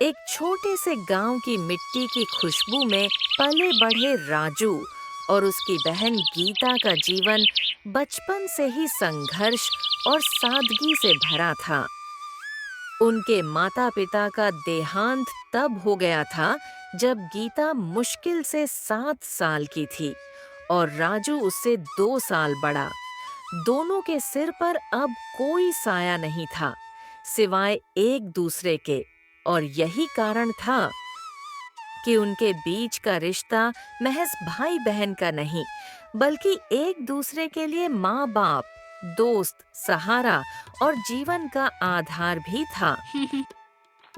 एक छोटे से गांव की मिट्टी की खुशबू में पले बढ़े राजू और उसकी बहन गीता का जीवन बचपन से ही संघर्ष और सादगी से भरा था। उनके माता-पिता का देहांत तब हो गया था जब गीता मुश्किल से 7 साल की थी और राजू उससे 2 साल बड़ा। दोनों के सिर पर अब कोई साया नहीं था, सिवाय एक दूसरे के, और यही कारण था कि उनके बीच का रिश्ता महज भाई बहन का नहीं, बल्कि एक दूसरे के लिए माँ बाप, दोस्त, सहारा और जीवन का आधार भी था।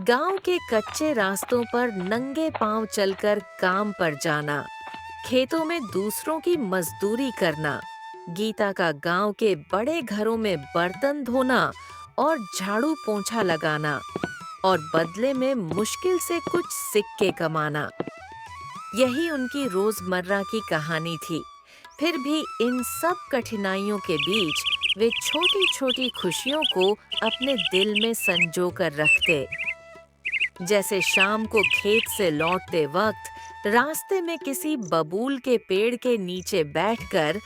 गांव के कच्चे रास्तों पर नंगे पांव चलकर काम पर जाना, खेतों में दूसरों की मजदूरी करना, गीता का गांव के बड़े घरों में बर्तन धोना और झाड़ू पोंछा लगाना, और बदले में मुश्किल से कुछ सिक्के कमाना, यही उनकी रोजमर्रा की कहानी थी। फिर भी इन सब कठिनाइयों के बीच वे छोटी-छोटी खुशियों को अपने दिल में संजो कर रखते। जैसे शाम को खेत से लौटते वक्त रास्ते में किसी बबूल के पेड़ के नीचे बैठकर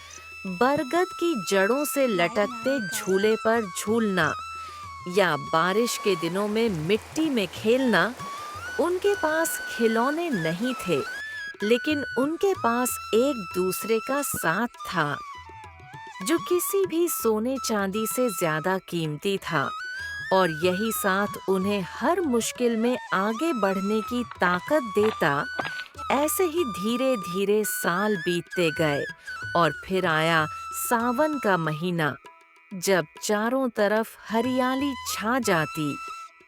बरगद की जड़ों से लटकते झूले पर झूलना, या बारिश के दिनों में मिट्टी में खेलना। उनके पास खिलौने नहीं थे, लेकिन उनके पास एक दूसरे का साथ था, जो किसी भी सोने चांदी से ज्यादा कीमती था। और यही साथ उन्हें हर मुश्किल में आगे बढ़ने की ताकत देता। ऐसे ही धीरे धीरे साल बीतते गए और फिर आया सावन का महीना, जब चारों तरफ हरियाली छा जाती,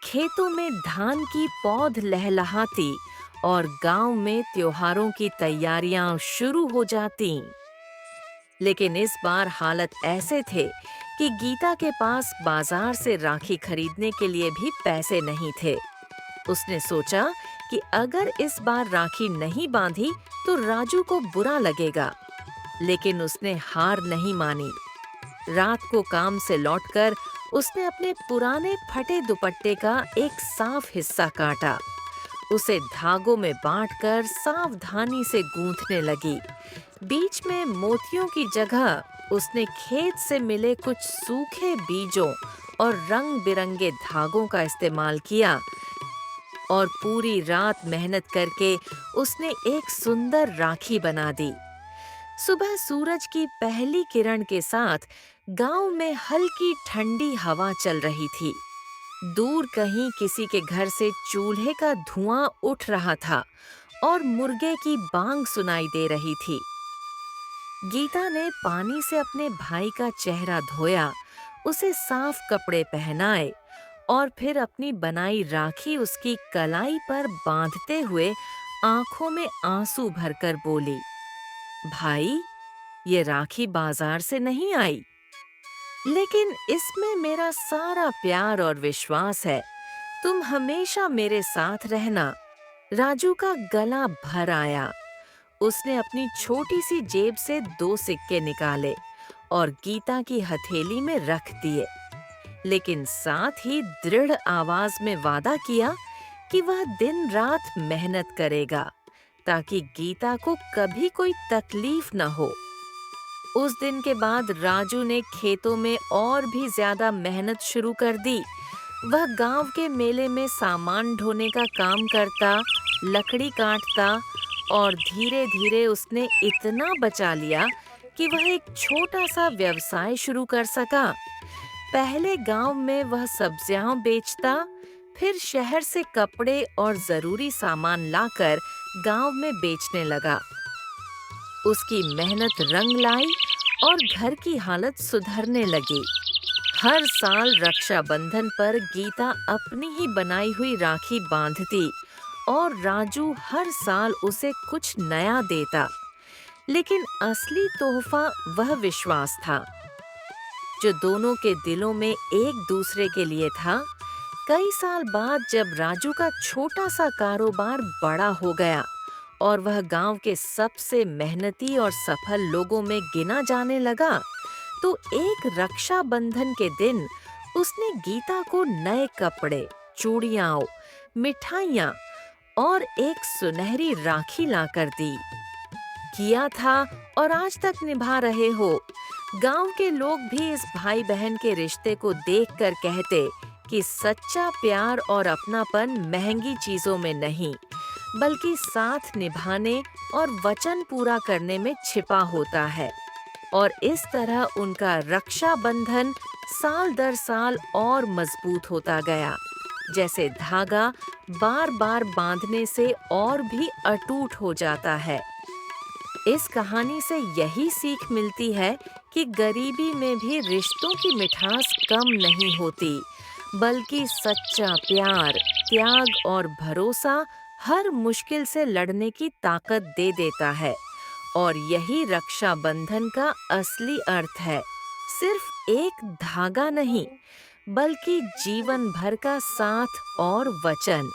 खेतों में धान की पौध लहलहाती और गांव में त्योहारों की तैयारियां शुरू हो जाती। लेकिन इस बार हालत ऐसे थे कि गीता के पास बाजार से राखी खरीदने के लिए भी पैसे नहीं थे। उसने सोचा कि अगर इस बार राखी नहीं बांधी तो राजू को बुरा लगेगा, लेकिन उसने हार नहीं मानी। रात को काम से लौटकर उसने अपने पुराने फटे दुपट्टे का एक साफ हिस्सा काटा, उसे धागों में बांटकर सावधानी से गूंथने लगी। बीच में मोतियों की जगह उसने खेत से मिले कुछ सूखे बीजों और रंग-बिरंगे धागों का इस्तेमाल किया, और पूरी रात मेहनत करके उसने एक सुंदर राखी बना दी। सुबह सूरज की पहली किरण के साथ गांव में हल्की ठंडी हवा चल रही थी। दूर कहीं किसी के घर से चूल्हे का धुआं उठ रहा था और मुर्गे की बांग सुनाई दे रही थी। गीता ने पानी से अपने भाई का चेहरा धोया, उसे साफ कपड़े पहनाए और फिर अपनी बनाई राखी उसकी कलाई पर बांधते हुए आंखों में आंसू भरकर बोली, भाई, ये राखी बाजार से नहीं आई, लेकिन इसमें मेरा सारा प्यार और विश्वास है। तुम हमेशा मेरे साथ रहना। राजू का गला भर आया। उसने अपनी छोटी सी जेब से 2 सिक्के निकाले और गीता की हथेली में रख दिए, लेकिन साथ ही दृढ़ आवाज में वादा किया कि वह दिन रात मेहनत करेगा ताकि गीता को कभी कोई तकलीफ न हो। उस दिन के बाद राजू ने खेतों में और भी ज्यादा मेहनत शुरू कर दी। वह गांव के मेले में सामान ढोने का काम करता, लकड़ी काटता, और धीरे धीरे उसने इतना बचा लिया कि वह एक छोटा सा व्यवसाय शुरू कर सका। पहले गांव में वह सब्जियां बेचता, फिर शहर से कपड़े और जरूरी सामान लाकर गांव में बेचने लगा। उसकी मेहनत रंग लाई और घर की हालत सुधरने लगी। हर साल रक्षाबंधन पर गीता अपनी ही बनाई हुई राखी बांधती और राजू हर साल उसे कुछ नया देता। लेकिन असली तोहफा वह विश्वास था, जो दोनों के दिलों में एक दूसरे के लिए था। कई साल बाद जब राजू का छोटा सा कारोबार बड़ा हो गया और वह गांव के सबसे मेहनती और सफल लोगों में गिना जाने लगा, तो एक रक्षाबंधन के दिन उसने गीता को नए कपड़े, चूड़ियां, मिठाइयाँ और एक सुनहरी राखी लाकर दी। किया था और आज तक निभा रहे हो। गांव के लोग भी इस भाई बहन के रिश्ते को देखकर कहते कि सच्चा प्यार और अपनापन महंगी चीजों में नहीं, बल्कि साथ निभाने और वचन पूरा करने में छिपा होता है। और इस तरह उनका रक्षा बंधन साल दर साल और मजबूत होता गया, जैसे धागा बार बार बांधने से और भी अटूट हो जाता है। इस कहानी से यही सीख मिलती है कि गरीबी में भी रिश्तों की मिठास कम नहीं होती, बल्कि सच्चा प्यार, त्याग और भरोसा हर मुश्किल से लड़ने की ताकत दे देता है। और यही रक्षा बंधन का असली अर्थ है, सिर्फ एक धागा नहीं, बल्कि जीवन भर का साथ और वचन।